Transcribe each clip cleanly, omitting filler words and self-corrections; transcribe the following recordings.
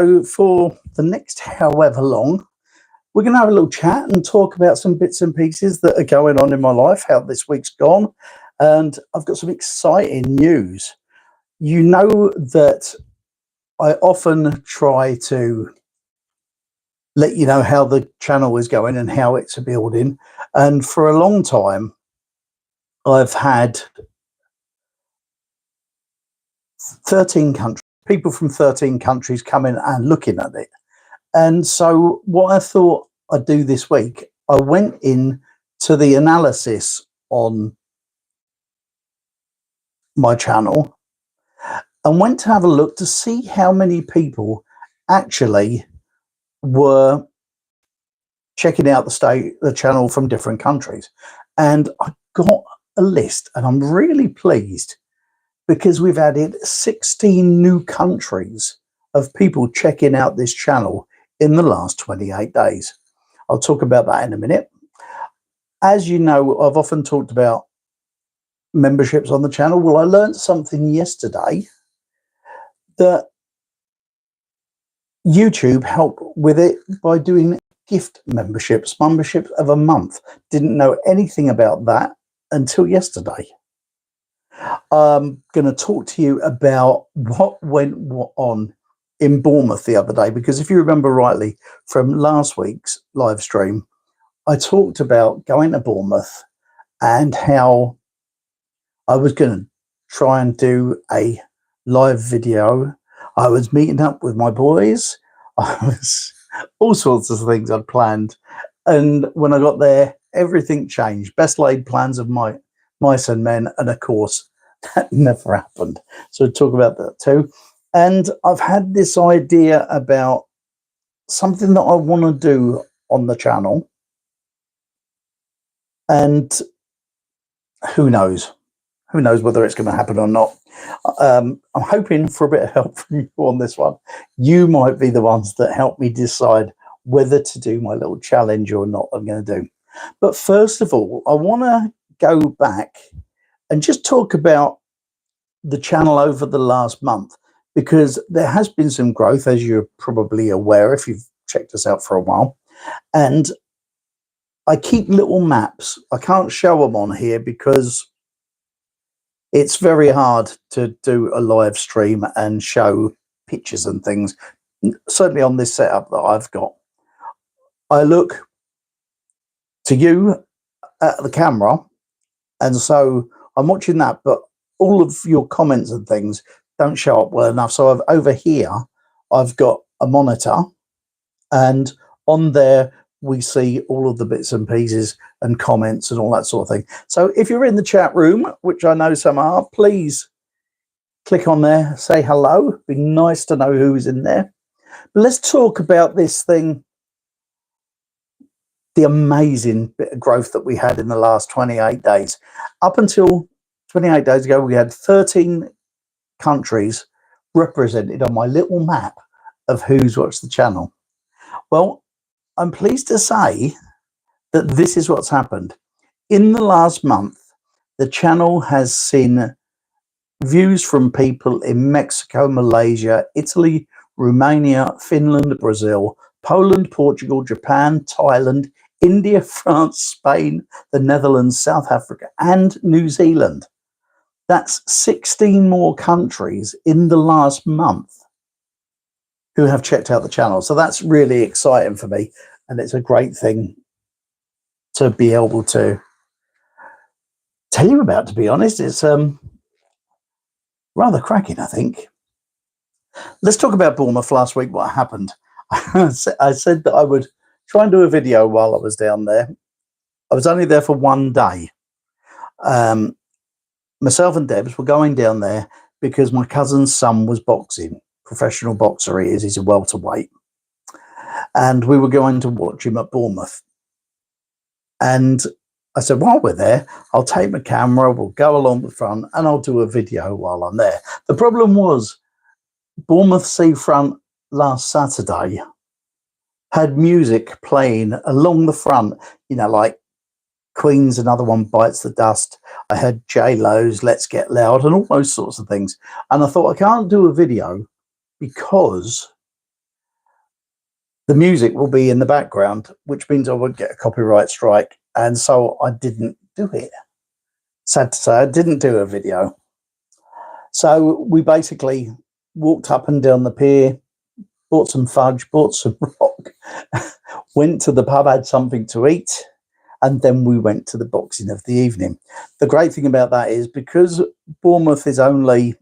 So for the next however long, we're going to have a little chat and talk about some bits and pieces that are going on in my life, how this week's gone. And I've got some exciting news. You know that I often try to let you know how the channel is going and how it's building. And for a long time, I've had 13 countries, people from 13 countries coming and looking at it. And so what I thought I'd do this week, I went in to the analysis on my channel and went to have a look to see how many people actually were checking out the channel from different countries. And I got a list, and I'm really pleased because we've added 16 new countries of people checking out this channel in the last 28 days. I'll talk about that in a minute. As you know, I've often talked about memberships on the channel. Well, I learned something yesterday that YouTube helped with it by doing gift memberships of a month. Didn't know anything about that until yesterday. I'm going to talk to you about what went on in Bournemouth the other day, because if you remember rightly from last week's live stream, I talked about going to Bournemouth and how I was going to try and do a live video. I was meeting up with my boys. I was all sorts of things I'd planned. And when I got there, everything changed. Best laid plans of mice and men. And of course, that never happened. So we'll talk about that too. And I've had this idea about something that I want to do on the channel. And who knows? Who knows whether it's going to happen or not. I'm hoping for a bit of help from you on this one. You might be the ones that help me decide whether to do my little challenge or not I'm going to do. But first of all, I want to go back and just talk about the channel over the last month, because there has been some growth, as you're probably aware if you've checked us out for a while. And I keep little maps. I can't show them on here because it's very hard to do a live stream and show pictures and things, certainly on this setup that I've got. I look to you at the camera, and so I'm watching that, but all of your comments and things don't show up well enough. So over here, I've got a monitor, and on there we see all of the bits and pieces and comments and all that sort of thing. So if you're in the chat room, which I know some are, please click on there, say hello. It'd be nice to know who's in there. But let's talk about this thing, the amazing bit of growth that we had in the last 28 days. Up until 28 days ago, we had 13 countries represented on my little map of who's watched the channel. Well, I'm pleased to say that this is what's happened. In the last month, the channel has seen views from people in Mexico, Malaysia, Italy, Romania, Finland, Brazil, Poland, Portugal, Japan, Thailand, India, France, Spain, the Netherlands, South Africa, and New Zealand. That's 16 more countries in the last month who have checked out the channel. So that's really exciting for me. And it's a great thing to be able to tell you about, to be honest. It's rather cracking, I think. Let's talk about Bournemouth last week, what happened. I said that I would try and do a video while I was down there. I was only there for one day. Myself and Debs were going down there because my cousin's son was boxing. Professional boxer he is. He's a welterweight. And we were going to watch him at Bournemouth. And I said, while we're there, I'll take my camera, we'll go along the front, and I'll do a video while I'm there. The problem was Bournemouth Seafront last Saturday had music playing along the front, you know, like Queen's Another One Bites the Dust. I had J-Lo's Let's Get Loud and all those sorts of things. And I thought, I can't do a video because the music will be in the background, which means I would get a copyright strike. And so I didn't do it. Sad to say, I didn't do a video. So we basically walked up and down the pier, bought some fudge, bought some rock, went to the pub, had something to eat, and then we went to the boxing of the evening. The great thing about that is because Bournemouth is only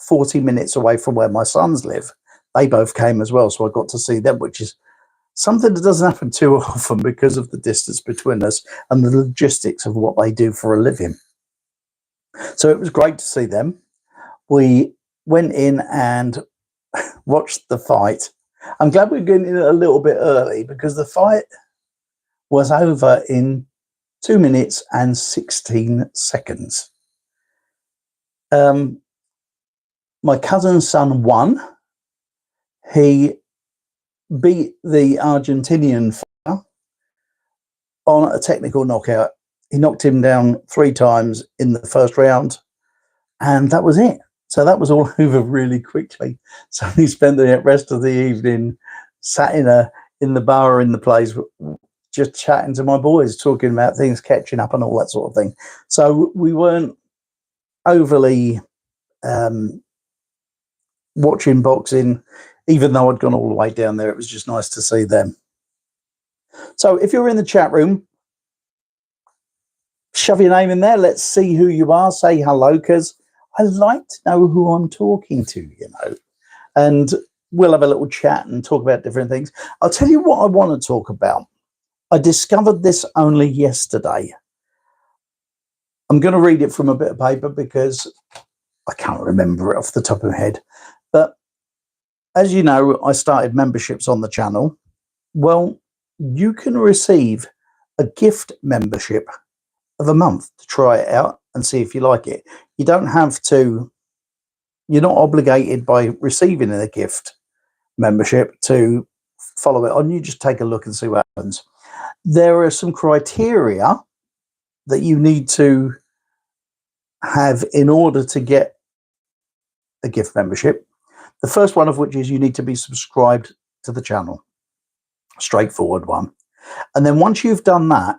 40 minutes away from where my sons live, they both came as well, so I got to see them, which is something that doesn't happen too often because of the distance between us and the logistics of what they do for a living. So it was great to see them. We went in and watched the fight. I'm glad we're getting in a little bit early because the fight was over in 2 minutes and 16 seconds. My cousin's son won. He beat the Argentinian fighter on a technical knockout. He knocked him down 3 times in the first round, and that was it. So that was all over really quickly. So he spent the rest of the evening sat in the bar in the place, just chatting to my boys, talking about things, catching up and all that sort of thing. So we weren't overly watching boxing, even though I'd gone all the way down there. It was just nice to see them. So if you're in the chat room, shove your name in there. Let's see who you are. Say hello, because I like to know who I'm talking to, you know. And we'll have a little chat and talk about different things. I'll tell you what I want to talk about. I discovered this only yesterday. I'm going to read it from a bit of paper because I can't remember it off the top of my head. But as you know, I started memberships on the channel. Well, you can receive a gift membership of a month to try it out and see if you like it. You don't have to, you're not obligated by receiving a gift membership to follow it on. You just take a look and see what happens. There are some criteria that you need to have in order to get a gift membership. The first one of which is you need to be subscribed to the channel. Straightforward one. And then once you've done that,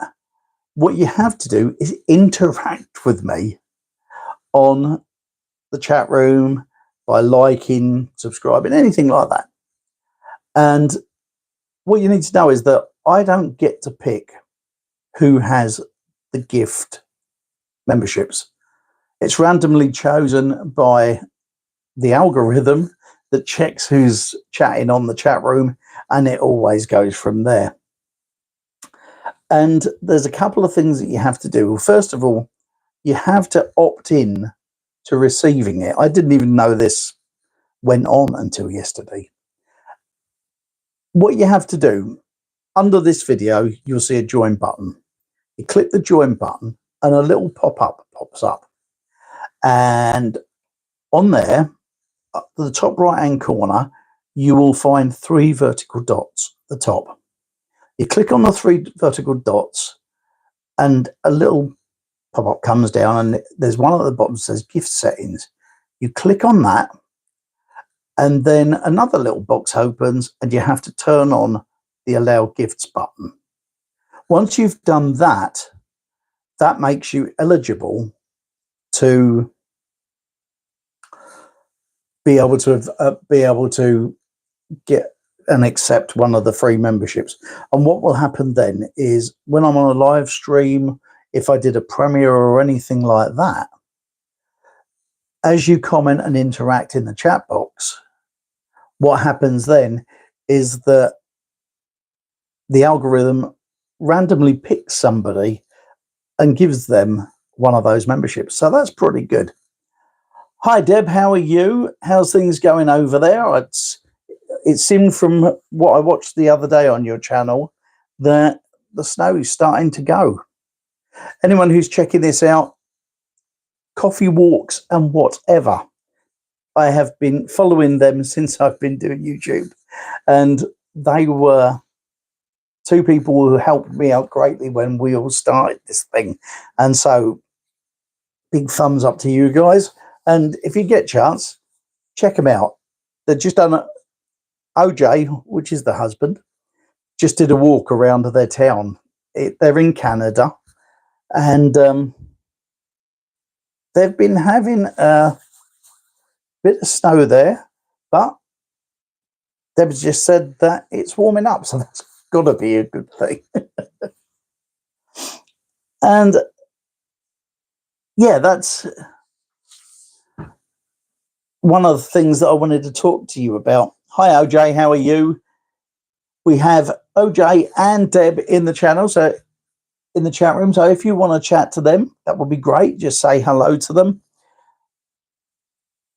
what you have to do is interact with me on the chat room by liking, subscribing, anything like that. And what you need to know is that I don't get to pick who has the gift memberships. It's randomly chosen by the algorithm that checks who's chatting on the chat room, and it always goes from there. And there's a couple of things that you have to do. First of all, you have to opt in to receiving it. I didn't even know this went on until yesterday. What you have to do, under this video, you'll see a join button. You click the join button and a little pop-up pops up. And on there, at the top right-hand corner, you will find 3 vertical dots at the top. You click on the 3 vertical dots and a little pop-up comes down, and there's one at the bottom that says gift settings. You click on that, and then another little box opens and you have to turn on the allow gifts button. Once you've done that, that makes you eligible to be able to get and accept one of the free memberships. And what will happen then is when I'm on a live stream, if I did a premiere or anything like that, as you comment and interact in the chat box, what happens then is that the algorithm randomly picks somebody and gives them one of those memberships. So that's pretty good. Hi Deb, how are you? How's things going over there? It seemed from what I watched the other day on your channel that the snow is starting to go. Anyone who's checking this out, coffee walks and whatever. I have been following them since I've been doing YouTube, and they were 2 people who helped me out greatly when we all started this thing. And so big thumbs up to you guys. And if you get a chance, check them out. They've just done OJ, which is the husband, just did a walk around their town. They're in Canada, and they've been having a bit of snow there, but they've just said that it's warming up, so that's got to be a good thing. And yeah, that's one of the things that I wanted to talk to you about. Hi, OJ, how are you? We have OJ and Deb in the channel, so in the chat room. So if you want to chat to them, that would be great. Just say hello to them.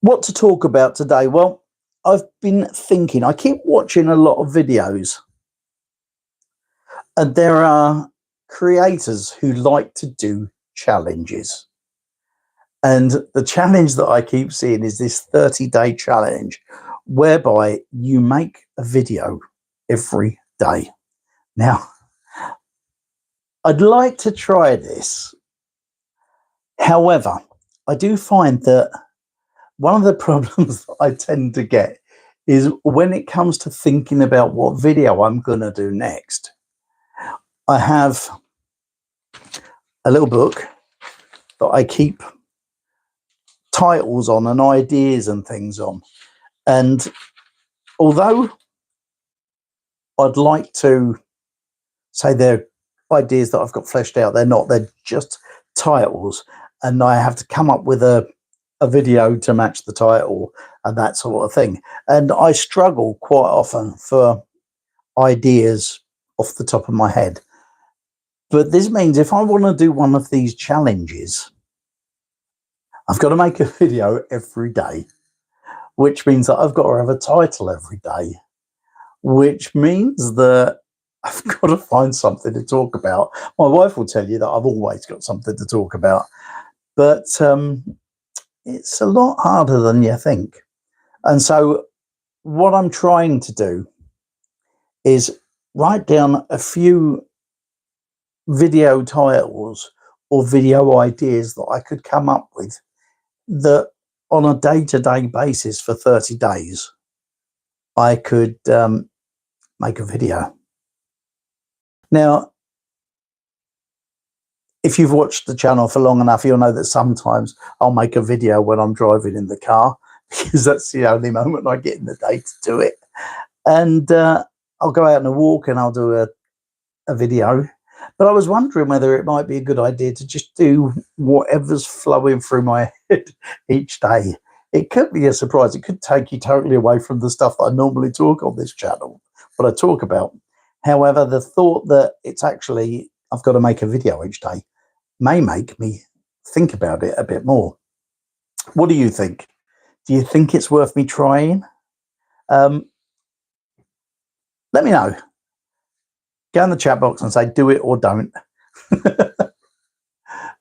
What to talk about today? Well, I've been thinking, I keep watching a lot of videos, and there are creators who like to do challenges. And the challenge that I keep seeing is this 30-day challenge, whereby you make a video every day. Now, I'd like to try this. However, I do find that one of the problems that I tend to get is when it comes to thinking about what video I'm going to do next. I have a little book that I keep titles on and ideas and things on. And although I'd like to say they're ideas that I've got fleshed out, they're not. They're just titles. And I have to come up with a video to match the title and that sort of thing. And I struggle quite often for ideas off the top of my head. But this means if I want to do one of these challenges, I've got to make a video every day, which means that I've got to have a title every day, which means that I've got to find something to talk about. My wife will tell you that I've always got something to talk about, but it's a lot harder than you think. And so what I'm trying to do is write down a few video titles or video ideas that I could come up with that on a day-to-day basis for 30 days, I could make a video. Now, if you've watched the channel for long enough, you'll know that sometimes I'll make a video when I'm driving in the car, because that's the only moment I get in the day to do it. And I'll go out on a walk and I'll do a video. But I was wondering whether it might be a good idea to just do whatever's flowing through my head each day. It could be a surprise. It could take you totally away from the stuff that I normally talk on this channel, what I talk about. However, the thought that it's actually, I've got to make a video each day may make me think about it a bit more. What do you think? Do you think it's worth me trying? Let me know. Go in the chat box and say, do it or don't.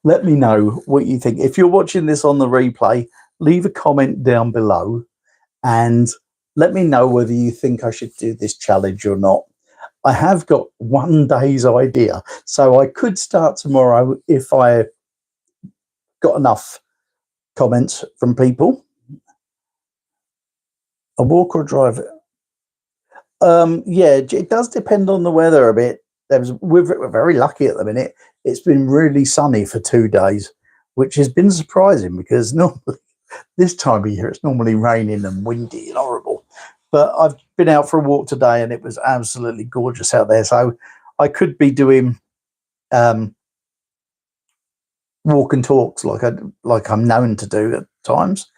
Let me know what you think. If you're watching this on the replay, leave a comment down below and let me know whether you think I should do this challenge or not. I have got one day's idea, so I could start tomorrow if I got enough comments from people. A walk or a drive? Yeah, it does depend on the weather a bit. We're very lucky at the minute. It's been really sunny for 2 days, which has been surprising because normally this time of year it's normally raining and windy and horrible. But I've been out for a walk today and it was absolutely gorgeous out there. So I could be doing walk and talks like I'm known to do at times.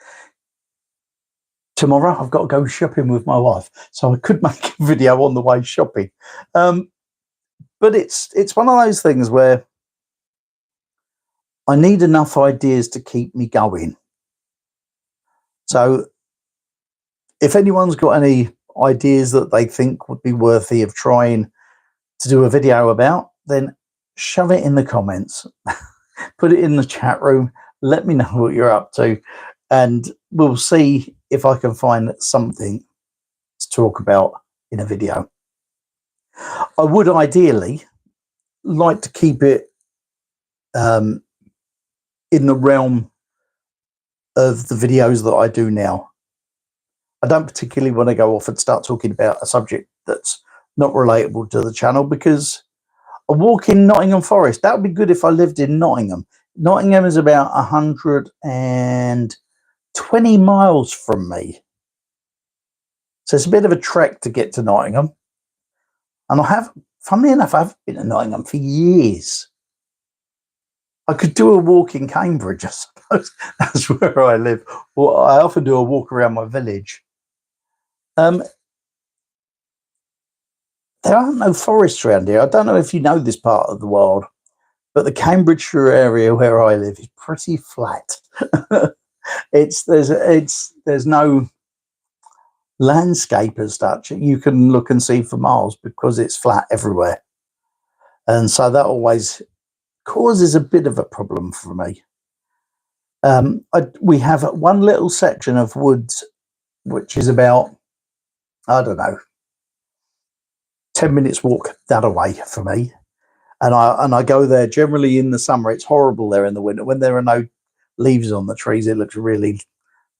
Tomorrow I've got to go shopping with my wife, so I could make a video on the way shopping. But it's one of those things where I need enough ideas to keep me going. So if anyone's got any ideas that they think would be worthy of trying to do a video about, then shove it in the comments. Put it in the chat room. Let me know what you're up to, and we'll see if I can find something to talk about in a video. I would ideally like to keep it in the realm of the videos that I do now. I don't particularly want to go off and start talking about a subject that's not relatable to the channel, because a walk in Nottingham Forest, that would be good if I lived in Nottingham. Nottingham is about 120 miles from me. So it's a bit of a trek to get to Nottingham. And funnily enough, I haven't been to Nottingham for years. I could do a walk in Cambridge, I suppose. That's where I live. Well, I often do a walk around my village. There aren't no forests around here. I don't know if you know this part of the world, but the Cambridgeshire area where I live is pretty flat. There's no landscape as such. You can look and see for miles because it's flat everywhere, and so that always causes a bit of a problem for me. We have one little section of woods which is about, I don't know, 10 minutes walk that away for me, and I go there generally in the summer. It's horrible there in the winter when there are no leaves on the trees. It looks really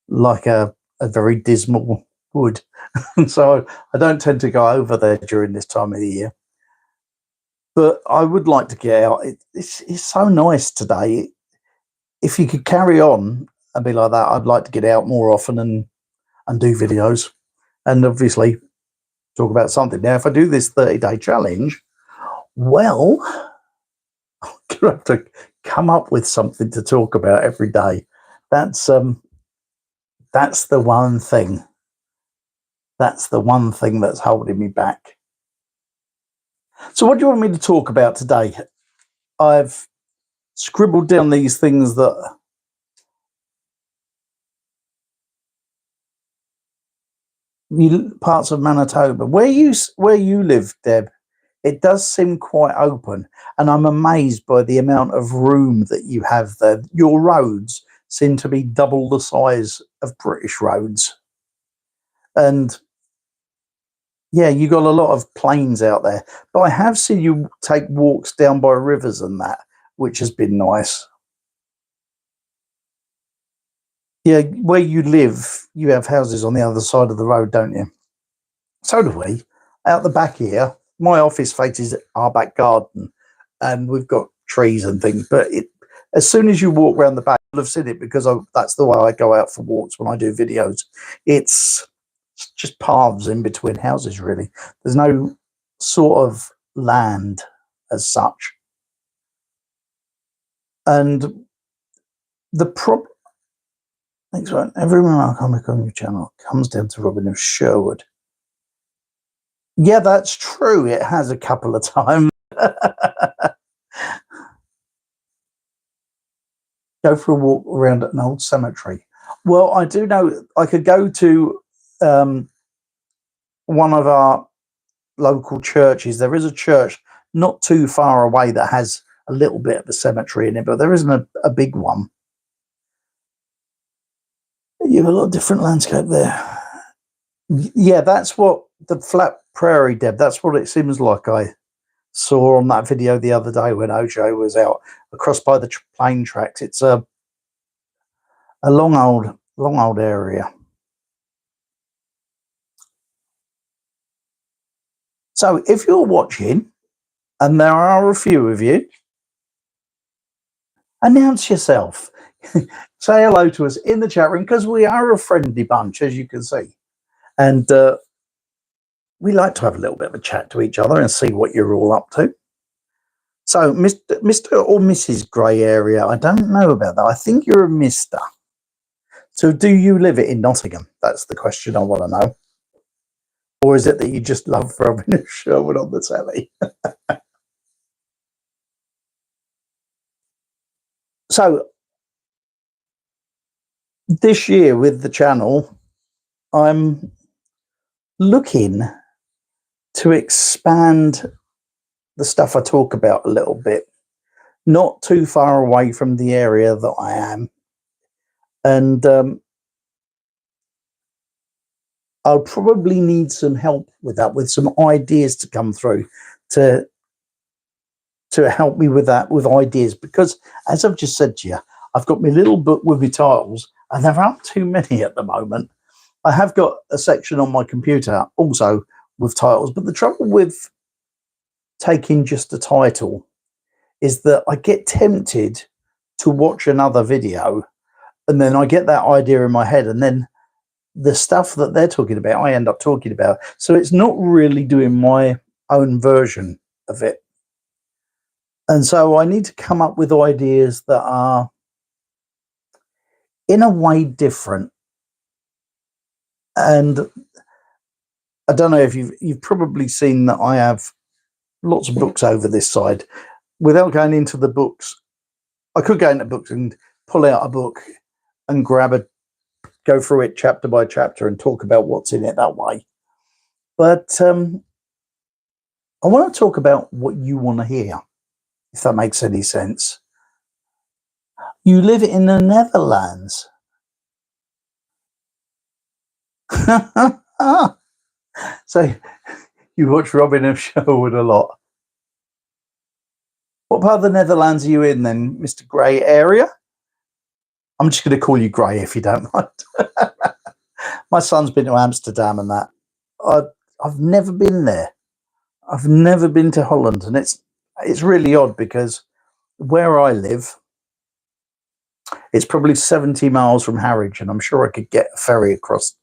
like a very dismal wood. So I don't tend to go over there during this time of the year, but I would like to get out. It's so nice today. If you could carry on and be like that, I'd like to get out more often and do videos, and obviously talk about something. Now, if I do this 30-day challenge, well, I'm gonna have to come up with something to talk about every day. That's the one thing. That's the one thing that's holding me back. So what do you want me to talk about today? I've scribbled down these things that parts of Manitoba. Where you live, Deb, it does seem quite open, and I'm amazed by the amount of room that you have there. Your roads seem to be double the size of British roads, and yeah, you got a lot of plains out there. But I have seen you take walks down by rivers and that, which has been nice. Yeah, where you live, you have houses on the other side of the road, don't you? So do we. Out the back here, my office faces our back garden, and we've got trees and things. But as soon as you walk around the back, you'll have seen it, because that's the way I go out for walks when I do videos. It's just paths in between houses, really. There's no sort of land as such. And the problem, thanks, right? Every remark I make on your channel comes down to Robin of Sherwood. Yeah, that's true. It has a couple of times. Go for a walk around an old cemetery. Well, I do know I could go to one of our local churches. There is a church not too far away that has a little bit of a cemetery in it, but there isn't a big one. You have a lot of different landscape there. Yeah, that's what the flat prairie, Deb, that's what it seems like. I saw on that video the other day when OJ was out across by the plane tracks. It's a long old area. So if you're watching, and there are a few of you, announce yourself. Say hello to us in the chat room, because we are a friendly bunch, as you can see. And we like to have a little bit of a chat to each other and see what you're all up to. So, Mr. or Mrs. Grey Area, I don't know about that. I think you're a Mr. So do you live in Nottingham? That's the question I want to know. Or is it that you just love Robin of Sherwood on the telly? So, this year with the channel, I'm looking to expand the stuff I talk about a little bit, not too far away from the area that I am. And I'll probably need some help with that, with some ideas to come through to help me with that, with ideas, because as I've just said to you, I've got my little book with my titles, and there aren't too many at the moment. I have got a section on my computer also with titles, but the trouble with taking just a title is that I get tempted to watch another video, and then I get that idea in my head, and then the stuff that they're talking about, I end up talking about. So it's not really doing my own version of it. And so I need to come up with ideas that are in a way different. And I don't know if you've probably seen that I have lots of books over this side. Without going into the books, I could go into books and pull out a book and go through it chapter by chapter and talk about what's in it that way. But I want to talk about what you want to hear, if that makes any sense. You live in the Netherlands. So you watch Robin of Sherwood a lot. What part of the Netherlands are you in then, Mr. Grey area? I'm just going to call you Grey if you don't mind. My son's been to Amsterdam and that. I've never been there. I've never been to Holland, and it's really odd because where I live, it's probably 70 miles from Harwich, and I'm sure I could get a ferry across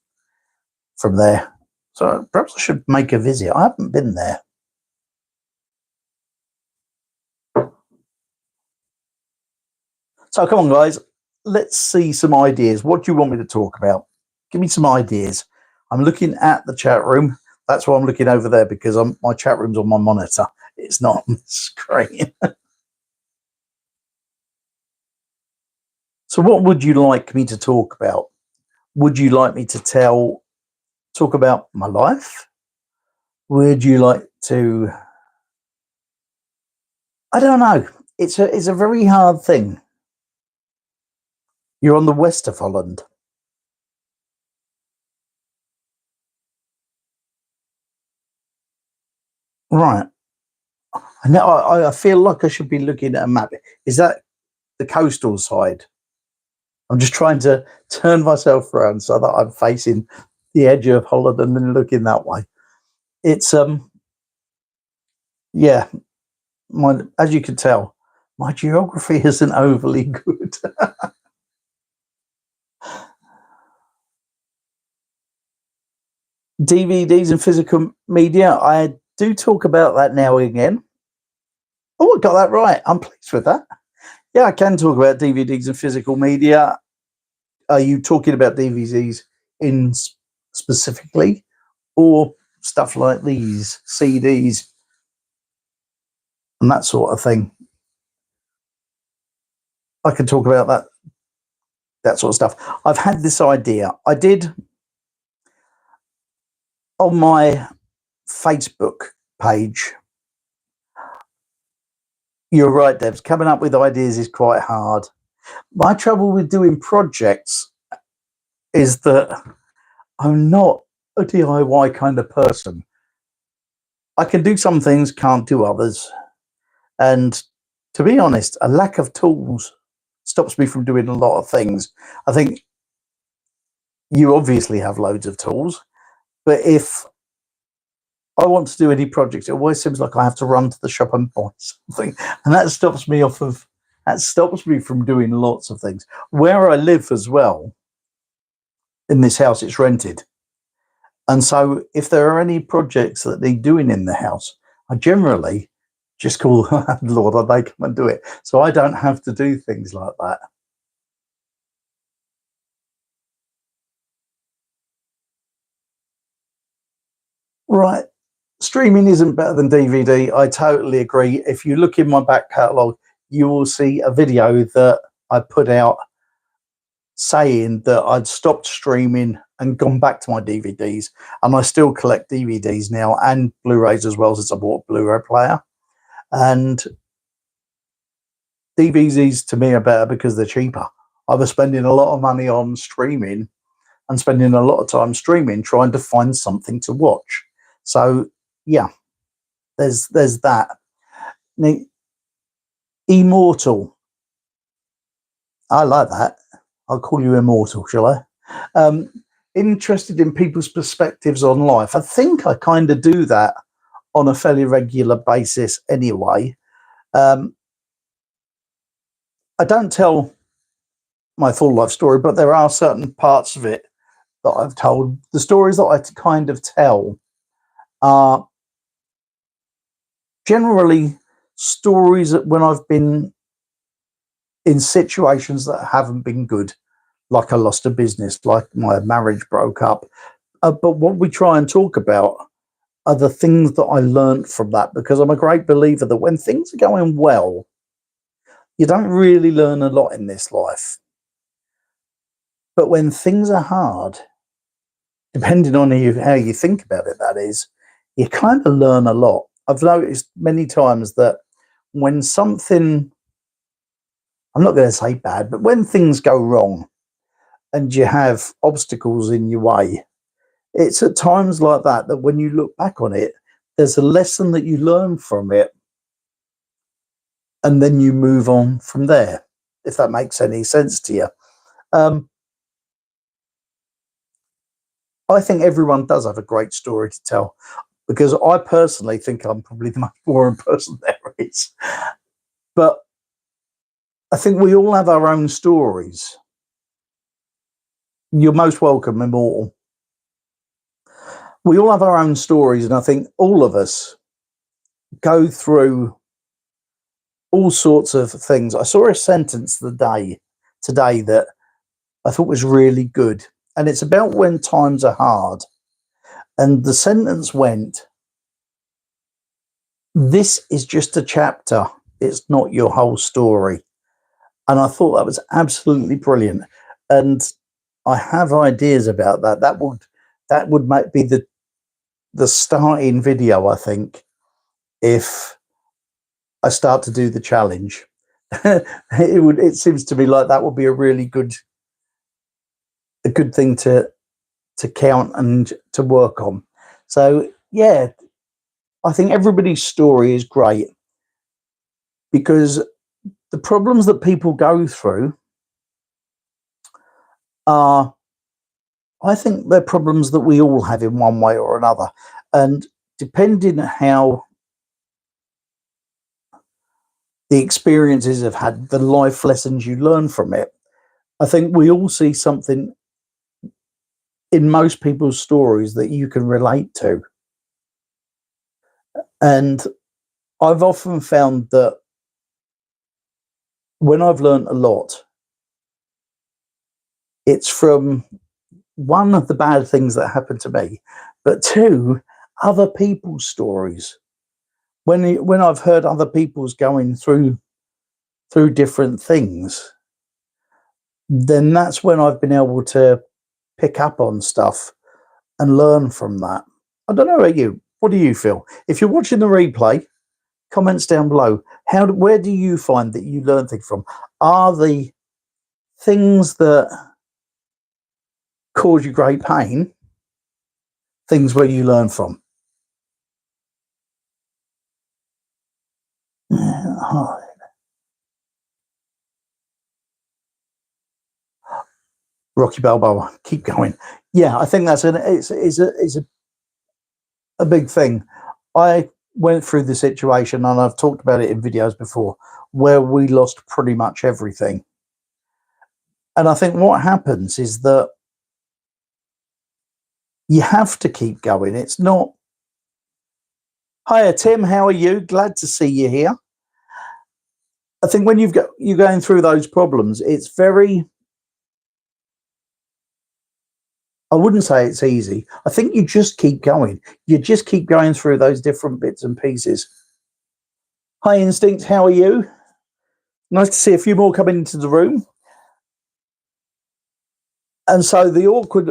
from there. So perhaps I should make a visit. I haven't been there. So come on, guys. Let's see some ideas. What do you want me to talk about? Give me some ideas. I'm looking at the chat room. That's why I'm looking over there, because my chat room's on my monitor. It's not on the screen. So what would you like me to talk about? Would you like me to talk about my life? Would you like to... I don't know. It's a very hard thing. You're on the west of Holland. Right. Now I feel like I should be looking at a map. Is that the coastal side? I'm just trying to turn myself around so that I'm facing the edge of Holland and then looking that way. It's yeah. As you can tell, my geography isn't overly good. DVDs and physical media, I do talk about that now and again. Oh, I got that right. I'm pleased with that. Yeah, I can talk about DVDs and physical media. Are you talking about DVDs specifically, or stuff like these CDs and that sort of thing? I can talk about that sort of stuff. I've had this idea. I did on my Facebook page. You're right, Debs. Coming up with ideas is quite hard. My trouble with doing projects is that I'm not a DIY kind of person. I can do some things, can't do others. And to be honest, a lack of tools stops me from doing a lot of things. I think you obviously have loads of tools, but if I want to do any projects, it always seems like I have to run to the shop and buy something. And that stops me from doing lots of things. Where I live as well, in this house, it's rented. And so if there are any projects that need doing in the house, I generally just call the Lord and they come and do it. So I don't have to do things like that. Right. Streaming isn't better than DVD. I totally agree. If you look in my back catalogue, you will see a video that I put out saying that I'd stopped streaming and gone back to my DVDs, and I still collect DVDs now and Blu-rays as well, since I bought a Blu-ray player. And DVDs to me are better because they're cheaper. I was spending a lot of money on streaming and spending a lot of time streaming trying to find something to watch. So yeah, there's that. Now, Immortal. I like that. I'll call you Immortal, shall I? interested in people's perspectives on life. I think I kind of do that on a fairly regular basis anyway. I don't tell my full life story, but there are certain parts of it that I've told. The stories that I kind of tell are generally stories that when I've been in situations that haven't been good, like I lost a business, like my marriage broke up. But what we try and talk about are the things that I learned from that, because I'm a great believer that when things are going well, you don't really learn a lot in this life. But when things are hard, depending on how you think about it, that is, you kind of learn a lot. I've noticed many times that when something, I'm not going to say bad, but when things go wrong and you have obstacles in your way, it's at times like that that when you look back on it, there's a lesson that you learn from it, and then you move on from there, if that makes any sense to you. I think everyone does have a great story to tell, because I personally think I'm probably the most boring person there is. But I think we all have our own stories. You're most welcome, Immortal. We all have our own stories, and I think all of us go through all sorts of things. I saw a sentence today that I thought was really good, and it's about when times are hard. And the sentence went, "This is just a chapter. It's not your whole story." And I thought that was absolutely brilliant. And I have ideas about that. That would be the starting video, I think, if I start to do the challenge. It seems to me like that would be a good thing to count and to work on. So yeah, I think everybody's story is great, because the problems that people go through are, I think they're problems that we all have in one way or another. And depending on how the experiences have had, the life lessons you learn from it, I think we all see something in most people's stories that you can relate to. And I've often found that when I've learned a lot, it's from one of the bad things that happened to me, but two, other people's stories. When I've heard other people's going through different things, then that's when I've been able to pick up on stuff and learn from that. I don't know about you. What do you feel? If you're watching the replay, comments down below. Where do you find that you learn things from? Are the things that cause you great pain things where you learn from? Rocky Balboa, keep going. Yeah, I think that's it's a big thing. I went through the situation, and I've talked about it in videos before, where we lost pretty much everything. And I think what happens is that you have to keep going. It's not, hiya Tim, how are you? Glad to see you here. I think when you're going through those problems, it's very, I wouldn't say it's easy. I think you just keep going. You just keep going through those different bits and pieces. Hi Instinct, how are you? Nice to see a few more coming into the room. And so the awkward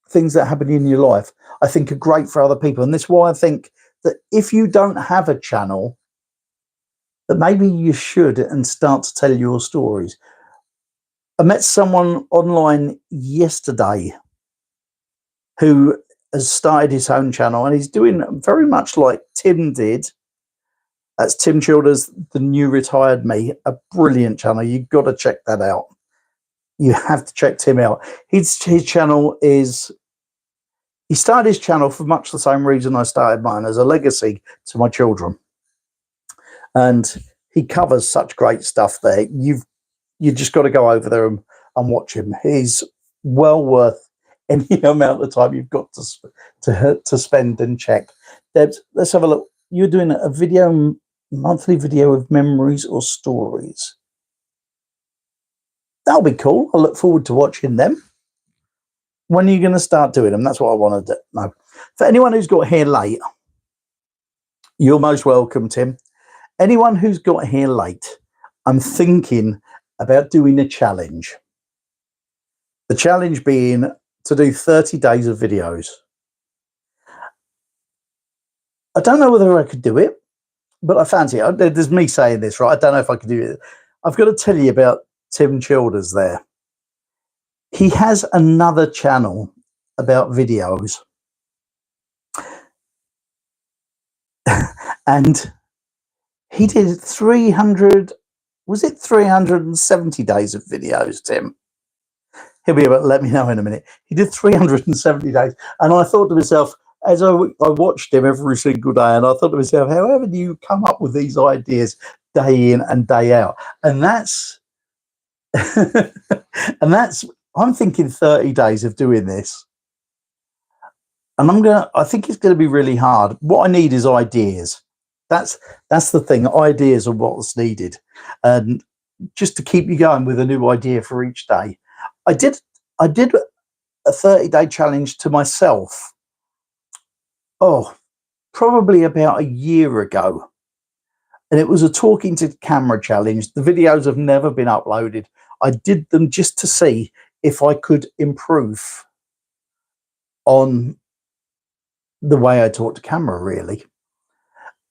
things that happen in your life, I think, are great for other people. And this is why I think that if you don't have a channel, that maybe you should, and start to tell your stories. I met someone online yesterday who has started his own channel, and he's doing very much like Tim did. That's Tim Childers, The New Retired Me, a brilliant channel. You've got to check that out. You have to check Tim out. His channel is, he started his channel for much the same reason I started mine, as a legacy to my children. And he covers such great stuff there. You just got to go over there and watch him. He's well worth any amount of time you've got to spend and check. Debs, let's have a look. You're doing a video, monthly video of memories or stories. That'll be cool. I look forward to watching them. When are you going to start doing them? That's what I want to know. For anyone who's got here late, you're most welcome, Tim. Anyone who's got here late, I'm thinking about doing a challenge. The challenge being to do 30 days of videos. I don't know whether I could do it, but I fancy it. There's me saying this, right? I don't know if I could do it. I've got to tell you about Tim Childers there. He has another channel about videos. And he did 300, was it 370 days of videos, Tim? He'll be able to let me know in a minute. He did 370 days. And I thought to myself, as I watched him every single day, and I thought to myself, however do you come up with these ideas day in and day out? And that's, I'm thinking 30 days of doing this. And I think it's going to be really hard. What I need is ideas. That's the thing. Ideas are what's needed. And just to keep you going with a new idea for each day. I did a 30-day challenge to myself. Oh, probably about a year ago. And it was a talking to camera challenge. The videos have never been uploaded. I did them just to see if I could improve on the way I talk to camera, really.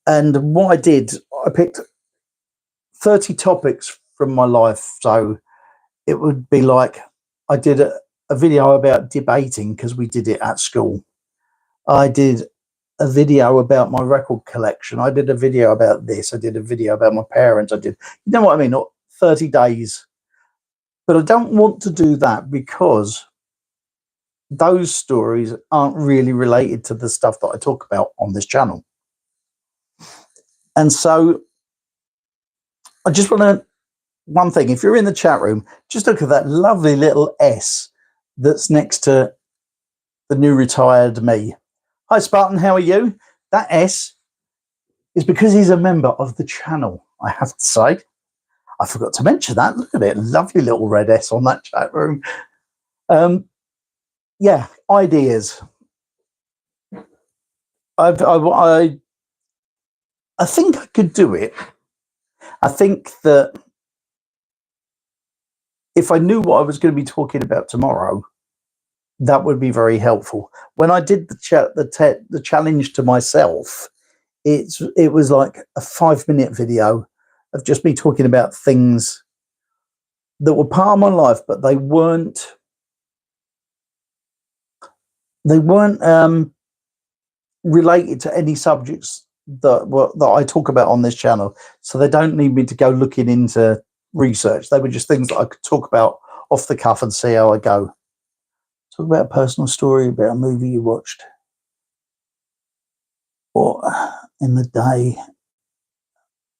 And what I did, I picked 30 topics from my life. So it would be like, I did a video about debating because we did it at school. I did a video about my record collection. I did a video about this. I did a video about my parents. I did, you know what I mean? Not 30 days. But I don't want to do that because those stories aren't really related to the stuff that I talk about on this channel. And so I just want to, one thing, if you're in the chat room, just look at that lovely little S that's next to the new retired me. Hi, Spartan, how are you? That S is because he's a member of the channel, I have to say. I forgot to mention that. Look at it. Lovely little red S on that chat room. Yeah, ideas. I think I could do it. I think that if I knew what I was going to be talking about tomorrow, that would be very helpful. When I did the challenge to myself, it was like a 5-minute video of just me talking about things that were part of my life, but they weren't related to any subjects that I talk about on this channel. So they don't need me to go looking into research. They were just things that I could talk about off the cuff and see how I go. Talk about a personal story, about a movie you watched, or in the day,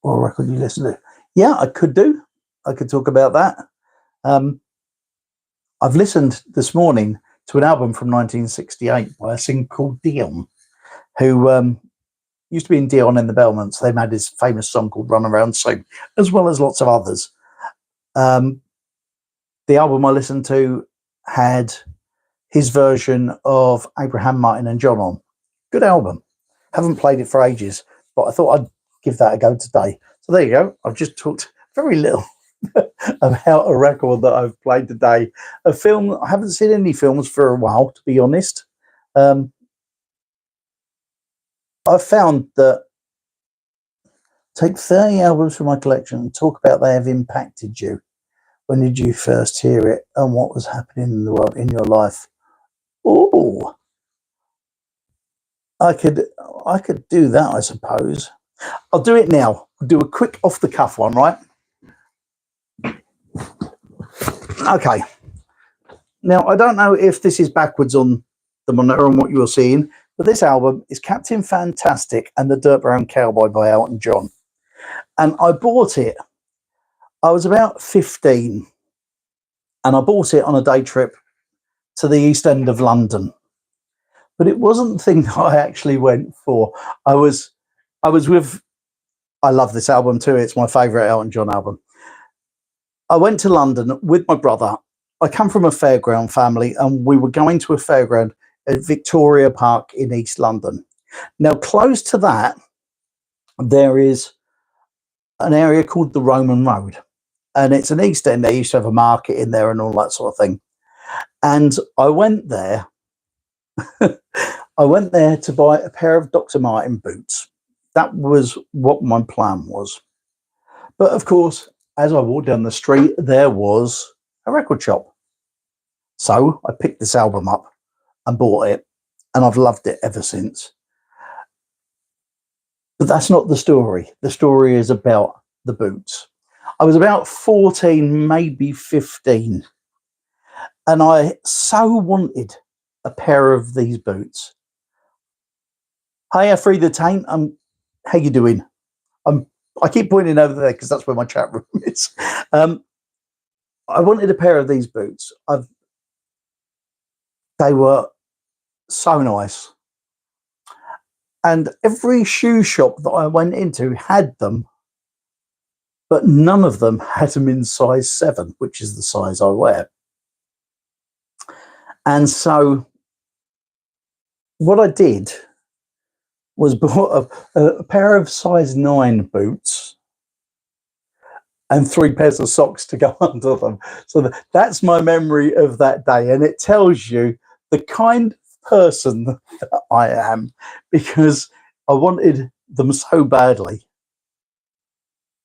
or a record you listened to. Yeah, I could do. I could talk about that. I've listened this morning to an album from 1968 by a singer called Dion, who used to be in Dion and the Belmonts. They made his famous song called Run Around Sing, as well as lots of others. The album I listened to had his version of Abraham, Martin and John on. Good album. Haven't played it for ages, but I thought I'd give that a go today. So there you go. I've just talked very little about a record that I've played today. A film, I haven't seen any films for a while, to be honest. I found that take 30 albums from my collection and talk about they have impacted you. When did you first hear it and what was happening in the world, in your life? Oh, I could do that, I suppose. I'll do it now. I'll do a quick off the cuff one, right? Okay. Now, I don't know if this is backwards on the monitor and what you're seeing, but this album is Captain Fantastic and the Dirt Brown Cowboy by Elton John. And I bought it. I was about 15 and I bought it on a day trip to the East End of London. But it wasn't the thing that I actually went for. I was with, I love this album too. It's my favourite Elton John album. I went to London with my brother. I come from a fairground family and we were going to a fairground at Victoria Park in East London. Now, close to that, there is an area called the Roman Road. And it's an East End. They used to have a market in there and all that sort of thing. And I went there. I went there to buy a pair of Dr. Martin boots. That was what my plan was. But of course, as I walked down the street, there was a record shop. So I picked this album up and bought it, and I've loved it ever since. But that's not the story. The story is about the boots. I was about 14, maybe 15, and I so wanted a pair of these boots. Hiya, Free the Taint. How you doing? I keep pointing over there because that's where my chat room is. I wanted a pair of these boots. They were so nice. And every shoe shop that I went into had them, but none of them had them in size 7, which is the size I wear. And so what I did was bought a pair of size 9 boots and 3 pairs of socks to go under them. So that's my memory of that day. And it tells you the kind of person that I am, because I wanted them so badly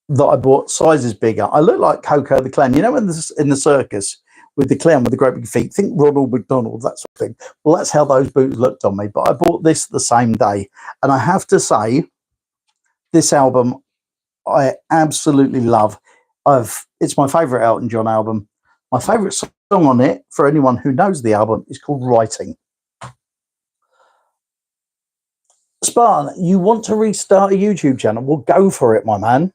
that I bought sizes bigger. I look like Coco the Clown. You know, in the circus with the clown with the great big feet, think Ronald McDonald, that sort of thing. Well, that's how those boots looked on me. But I bought this the same day. And I have to say, this album I absolutely love. It's my favourite Elton John album. My favourite song on it, for anyone who knows the album, is called Writing. Spartan, you want to restart a YouTube channel? Well, go for it, my man.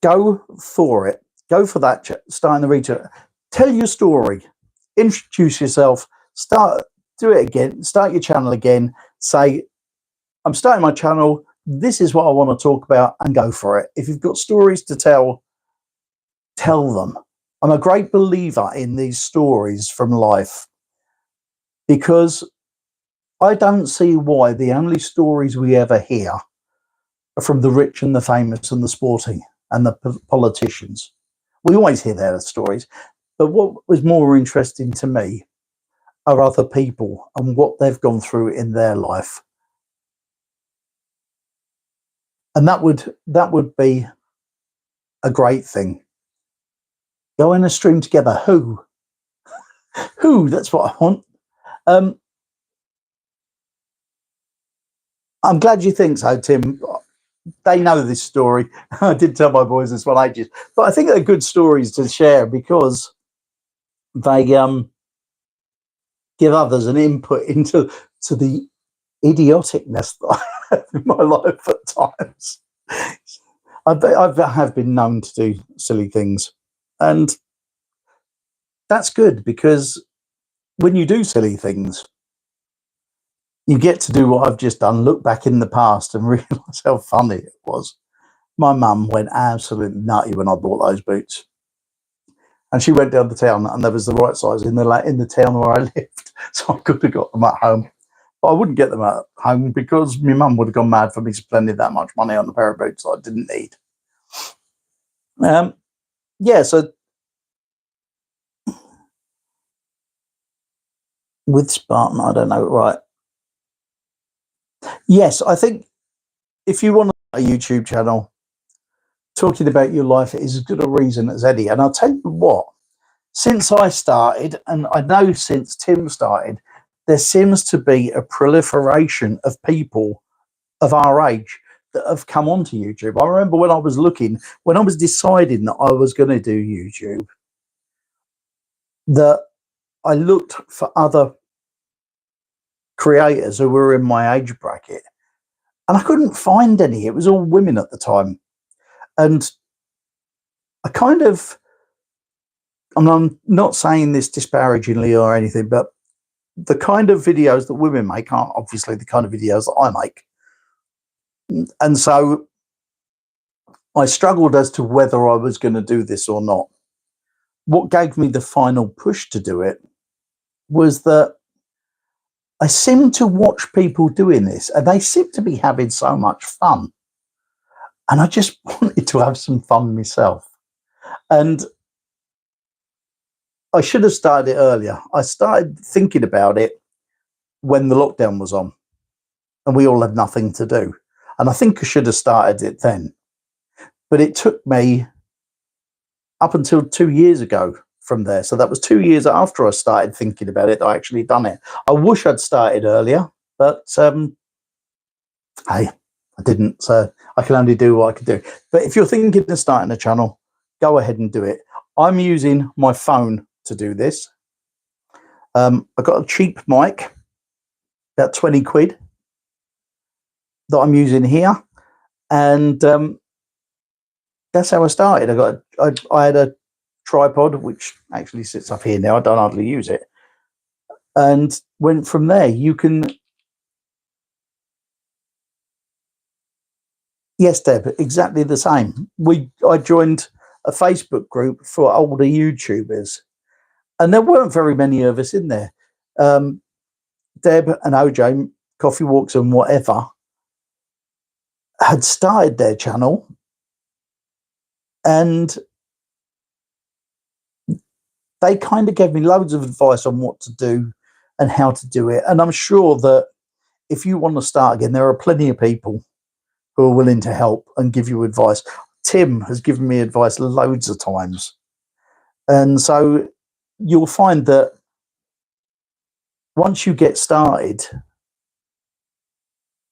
Go for it. Go for that. Starting the reader. Tell your story. Introduce yourself. Do it again. Start your channel again. Say, I'm starting my channel. This is what I want to talk about, and go for it. If you've got stories to tell, tell them. I'm a great believer in these stories from life, because I don't see why the only stories we ever hear are from the rich and the famous and the sporting and the politicians. We always hear their stories, but what was more interesting to me are other people and what they've gone through in their life. And that would be a great thing. Go in a stream together. Who? That's what I want. I'm glad you think so, Tim. They know this story. I did tell my boys this one ages, but I think they're good stories to share because they give others an input into the idioticness that I have in my life at times. I have been known to do silly things, and that's good, because when you do silly things, you get to do what I've just done, look back in the past and realise how funny it was. My mum went absolutely nutty when I bought those boots. And she went down the town, and there was the right size in the town where I lived. So I could have got them at home. But I wouldn't get them at home because my mum would have gone mad for me spending that much money on a pair of boots I didn't need. Yeah, so with Spartan, I don't know, right. Yes, I think if you want a YouTube channel, talking about your life is as good a reason as any. And I'll tell you what, since I started, and I know since Tim started, there seems to be a proliferation of people of our age that have come onto YouTube. I remember when I was deciding that I was going to do YouTube, that I looked for other creators who were in my age bracket, and I couldn't find any. It was all women at the time. And I kind of, and I'm not saying this disparagingly or anything, but the kind of videos that women make aren't obviously the kind of videos that I make. And so I struggled as to whether I was going to do this or not. What gave me the final push to do it was that I seem to watch people doing this, and they seem to be having so much fun. And I just wanted to have some fun myself. And I should have started it earlier. I started thinking about it when the lockdown was on and we all had nothing to do. And I think I should have started it then. But it took me up until 2 years ago from there. So that was 2 years after I started thinking about it that I actually done it. I wish I'd started earlier, but hey, I didn't. So I can only do what I could do. But if you're thinking of starting a channel, go ahead and do it. I'm using my phone to do this. I got a cheap mic, about 20 quid, that I'm using here. And that's how I started. I had a tripod, which actually sits up here now. I don't hardly use it. And went from there. You can... Yes, Deb, exactly the same. I joined a Facebook group for older YouTubers, and there weren't very many of us in there. Deb and OJ, Coffee Walks and whatever, had started their channel, and they kind of gave me loads of advice on what to do and how to do it. And I'm sure that if you want to start again, there are plenty of people who are willing to help and give you advice. Tim has given me advice loads of times. And so you'll find that once you get started,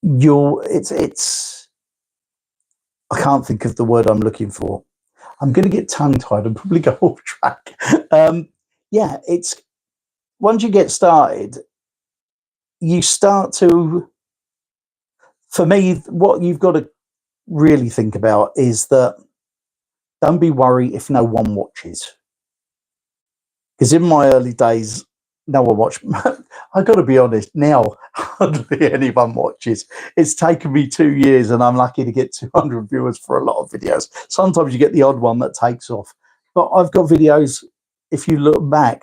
it's I can't think of the word I'm looking for. I'm going to get tongue-tied and probably go off track. Yeah, it's once you get started, you start to, for me, what you've got to really think about is that don't be worried if no one watches. Because in my early days, no one watched. I've got to be honest, now hardly anyone watches. It's taken me 2 years and I'm lucky to get 200 viewers for a lot of videos. Sometimes you get the odd one that takes off. But I've got videos, if you look back,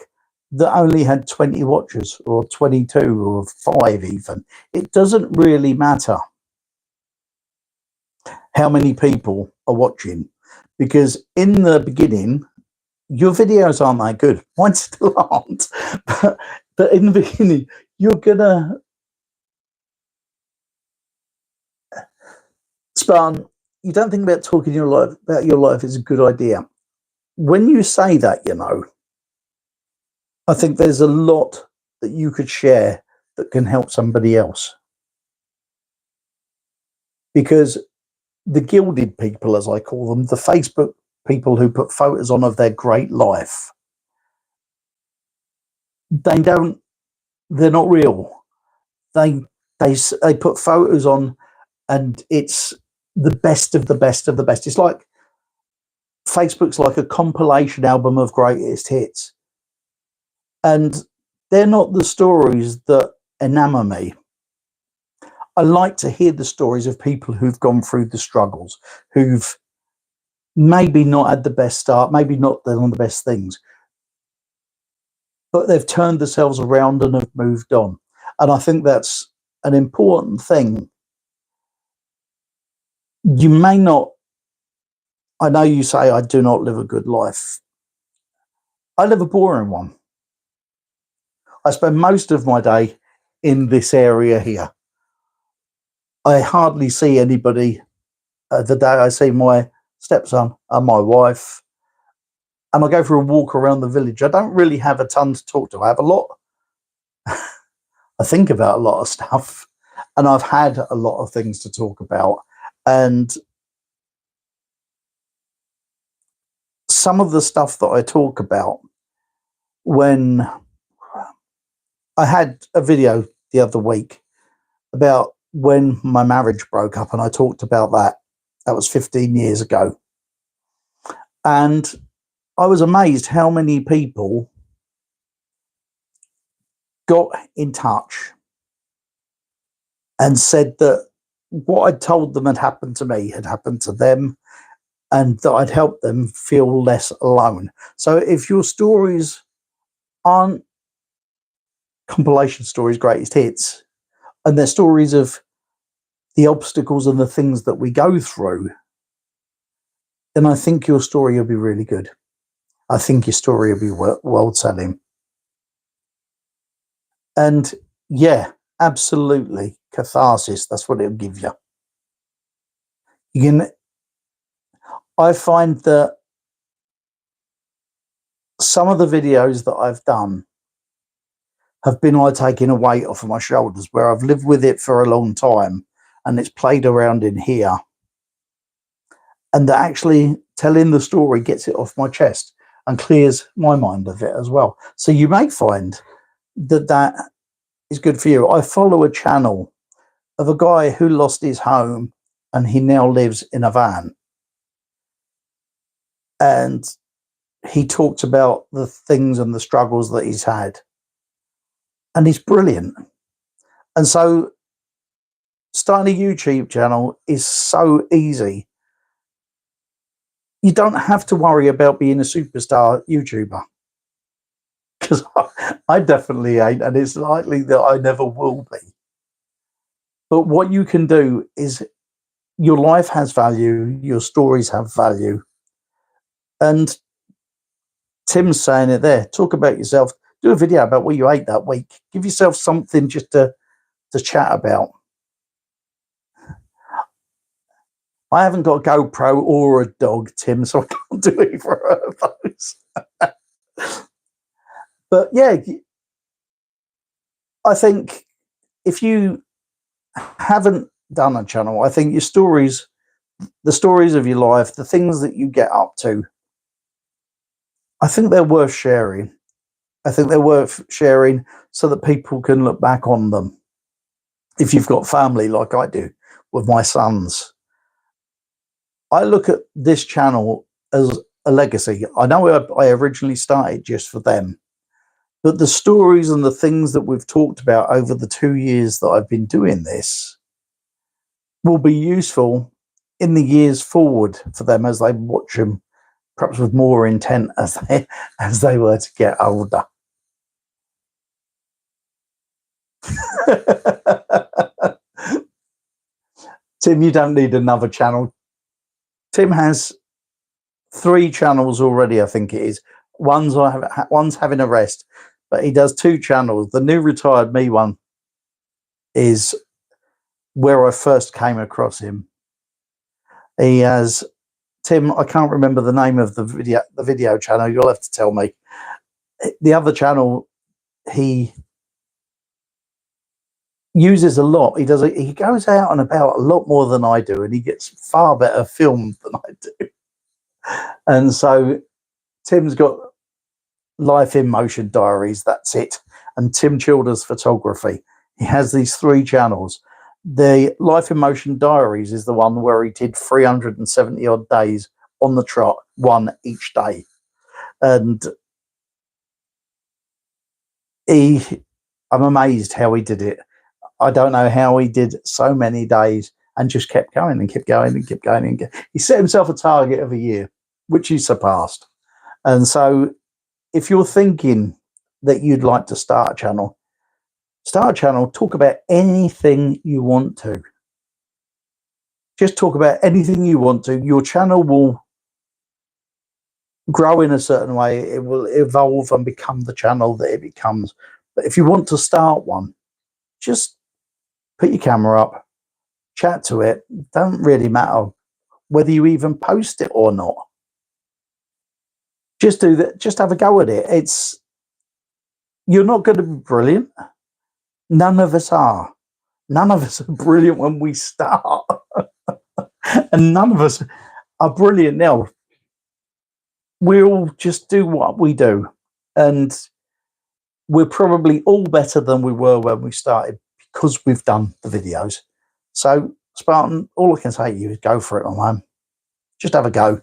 that only had 20 watchers or 22 or 5 even. It doesn't really matter how many people are watching, because in the beginning, your videos aren't that good. Mine still aren't. But in the beginning, you're gonna... Span, you don't think about talking about your life is a good idea. When you say that, you know, I think there's a lot that you could share that can help somebody else. Because the gilded people, as I call them, the Facebook people who put photos on of their great life, they're not real. They put photos on and it's the best of the best of the best. It's like Facebook's like a compilation album of greatest hits. And they're not the stories that enamor me. I like to hear the stories of people who've gone through the struggles, who've maybe not had the best start, maybe not done the best things, but they've turned themselves around and have moved on. And I think that's an important thing. You may not, I know you say I do not live a good life. I live a boring one. I spend most of my day in this area here. I hardly see anybody. The day I see my stepson and my wife, and I go for a walk around the village. I don't really have a ton to talk to. I have a lot. I think about a lot of stuff, and I've had a lot of things to talk about. And some of the stuff that I talk about, when I had a video the other week about when my marriage broke up, and I talked about that. That was 15 years ago. And I was amazed how many people got in touch and said that what I'd told them had happened to me had happened to them, and that I'd helped them feel less alone. So if your stories aren't compilation stories, greatest hits, and they're stories of the obstacles and the things that we go through, then I think your story will be really good. I think your story will be world selling. And yeah, absolutely, catharsis, that's what it'll give you. I find that some of the videos that I've done have been like taking a weight off of my shoulders, where I've lived with it for a long time and it's played around in here, and that actually telling the story gets it off my chest and clears my mind of it as well. So you may find that that is good for you. I follow a channel of a guy who lost his home and he now lives in a van, and he talks about the things and the struggles that he's had, and he's brilliant. And so starting a YouTube channel is so easy. You don't have to worry about being a superstar YouTuber, because I definitely ain't, and it's likely that I never will be. But what you can do is, your life has value, your stories have value. And Tim's saying it there. Talk about yourself. Do a video about what you ate that week. Give yourself something just to chat about. I haven't got a GoPro or a dog, Tim, so I can't do either of those. But yeah, I think if you haven't done a channel, I think your stories, the stories of your life, the things that you get up to, I think they're worth sharing. I think they're worth sharing so that people can look back on them. If you've got family like I do with my sons, I look at this channel as a legacy. I know I originally started just for them, but the stories and the things that we've talked about over the 2 years that I've been doing this will be useful in the years forward for them as they watch them, perhaps with more intent as they were to get older. Tim, you don't need another channel. Tim has 3 channels already, I think it is. One's having a rest, but he does 2 channels. The new Retired Me one is where I first came across him. He has, Tim, I can't remember the name of the video channel. You'll have to tell me. The other channel he uses a lot. He goes out and about a lot more than I do, and he gets far better filmed than I do. And so Tim's got Life in Motion Diaries, that's it, and Tim Childers Photography. He has these 3 channels. The Life in Motion Diaries is the one where he did 370 odd days on the trot, one each day. And I'm amazed how he did it. I don't know how he did so many days and just kept going and kept going and kept going. He set himself a target of a year, which he surpassed. And so if you're thinking that you'd like to start a channel, talk about anything you want to. Just talk about anything you want to. Your channel will grow in a certain way. It will evolve and become the channel that it becomes. But if you want to start one, just put your camera up, chat to it. Don't really matter whether you even post it or not. Just do that. Just have a go at it. You're not going to be brilliant. None of us are. None of us are brilliant when we start. And none of us are brilliant now. We all just do what we do. And we're probably all better than we were when we started because we've done the videos. So, Spartan, all I can say to you is go for it, my man. Just have a go.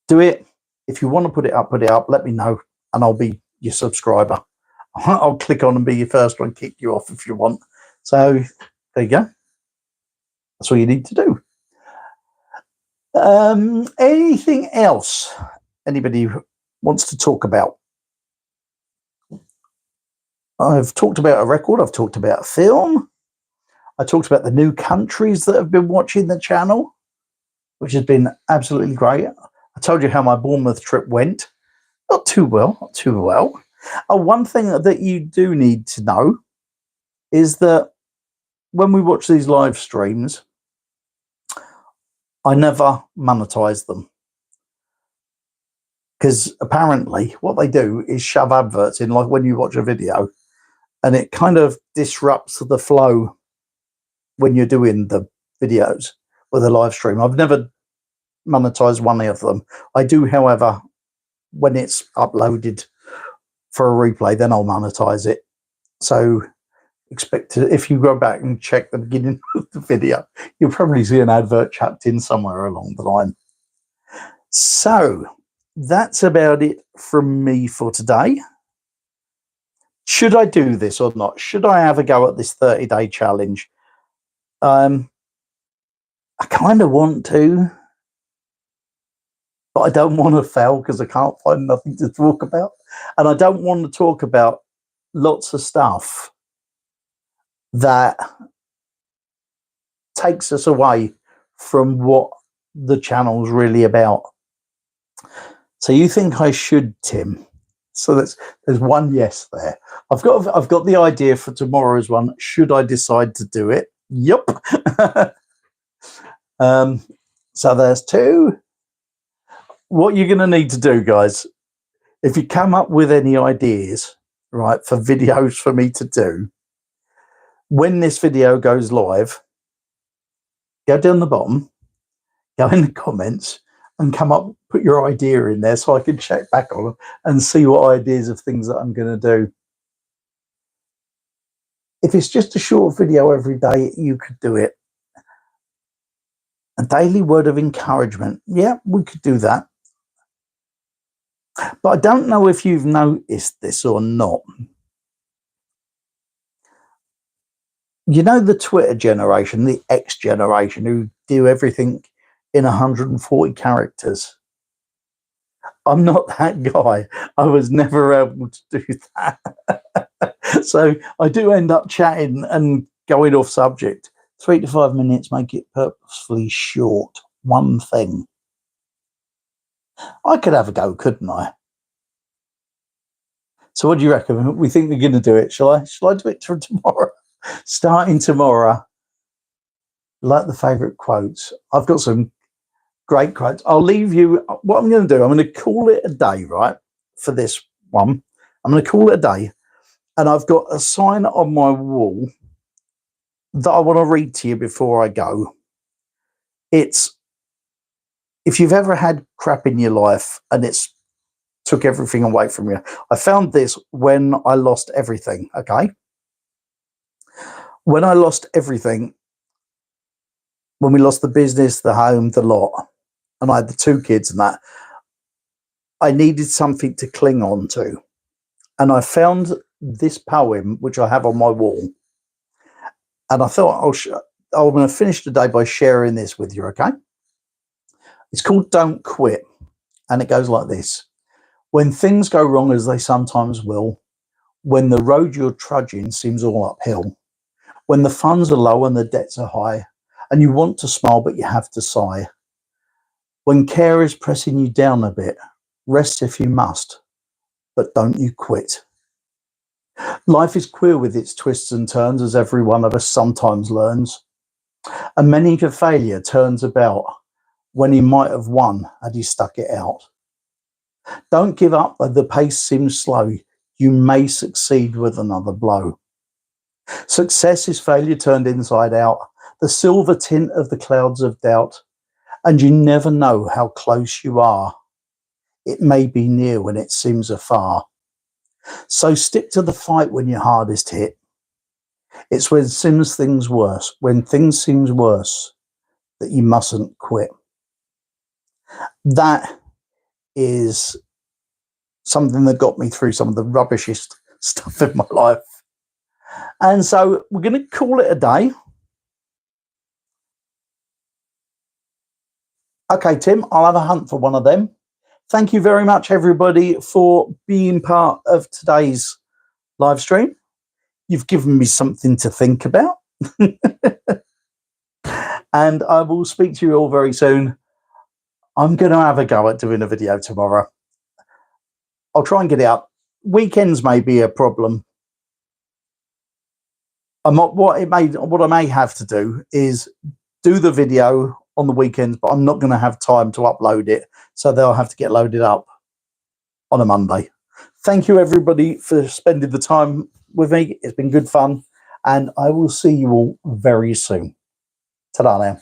Do it. If you want to put it up, let me know, and I'll be your subscriber. I'll click on and be your first one, kick you off if you want. So, there you go. That's all you need to do. Anything else anybody wants to talk about? I've talked about a record. I've talked about a film. I talked about the new countries that have been watching the channel, which has been absolutely great. I told you how my Bournemouth trip went. Not too well, not too well. One thing that you do need to know is that when we watch these live streams, I never monetize them. Because apparently what they do is shove adverts in, like when you watch a video, and it kind of disrupts the flow when you're doing the videos or the live stream. I've never monetized one of them. I do, however, when it's uploaded for a replay, then I'll monetize it. So expect to, if you go back and check the beginning of the video, you'll probably see an advert chucked in somewhere along the line. So that's about it from me for today. Should I do this or not? Should I have a go at this 30-day challenge? I kind of want to, but I don't want to fail because I can't find nothing to talk about. And I don't want to talk about lots of stuff that takes us away from what the channel's really about. So you think I should, Tim? So there's one yes there. I've got the idea for tomorrow's one. Should I decide to do it? Yup. So there's two. What you're going to need to do, guys, if you come up with any ideas, right, for videos for me to do, when this video goes live, go down the bottom, go in the comments, and come up, put your idea in there so I can check back on them and see what ideas of things that I'm going to do. If it's just a short video every day, you could do it. A daily word of encouragement. Yeah, we could do that. But I don't know if you've noticed this or not. You know the Twitter generation, the X generation, who do everything in 140 characters. I'm not that guy. I was never able to do that. So I do end up chatting and going off subject. 3 to 5 minutes, make it purposefully short. One thing. I could have a go, couldn't I? So what do you reckon? We think we're going to do it. Shall I do it for tomorrow? Starting tomorrow. Like the favourite quotes. I've got some great quotes. I'll leave you. What I'm going to do, I'm going to call it a day, right? For this one. I'm going to call it a day. And I've got a sign on my wall that I want to read to you before I go. It's, if you've ever had crap in your life and it's took everything away from you. I found this when I lost everything, okay? When I lost everything, when we lost the business, the home, the lot, and I had the 2 kids and that, I needed something to cling on to. And I found this poem, which I have on my wall. And I thought I'm going to finish the day by sharing this with you, okay? It's called Don't Quit. And it goes like this. When things go wrong, as they sometimes will, when the road you're trudging seems all uphill, when the funds are low and the debts are high, and you want to smile but you have to sigh, when care is pressing you down a bit, rest if you must, but don't you quit. Life is queer with its twists and turns, as every one of us sometimes learns, and many a failure turns about when he might have won had he stuck it out. Don't give up though the pace seems slow. You may succeed with another blow. Success is failure turned inside out. the silver tint of the clouds of doubt, and you never know how close you are. It may be near when it seems afar. So stick to the fight when you're hardest hit. It's when things seem worse, that you mustn't quit. That is something that got me through some of the rubbishest stuff in my life. And so we're going to call it a day. Okay, Tim, I'll have a hunt for one of them. Thank you very much, everybody, for being part of today's live stream. You've given me something to think about. And I will speak to you all very soon. I'm going to have a go at doing a video tomorrow. I'll try and get it out. Weekends may be a problem. What I may have to do is do the video on the weekends, but I'm not going to have time to upload it, so they'll have to get loaded up on a Monday. Thank you, everybody, for spending the time with me. It's been good fun, and I will see you all very soon. Ta-da now.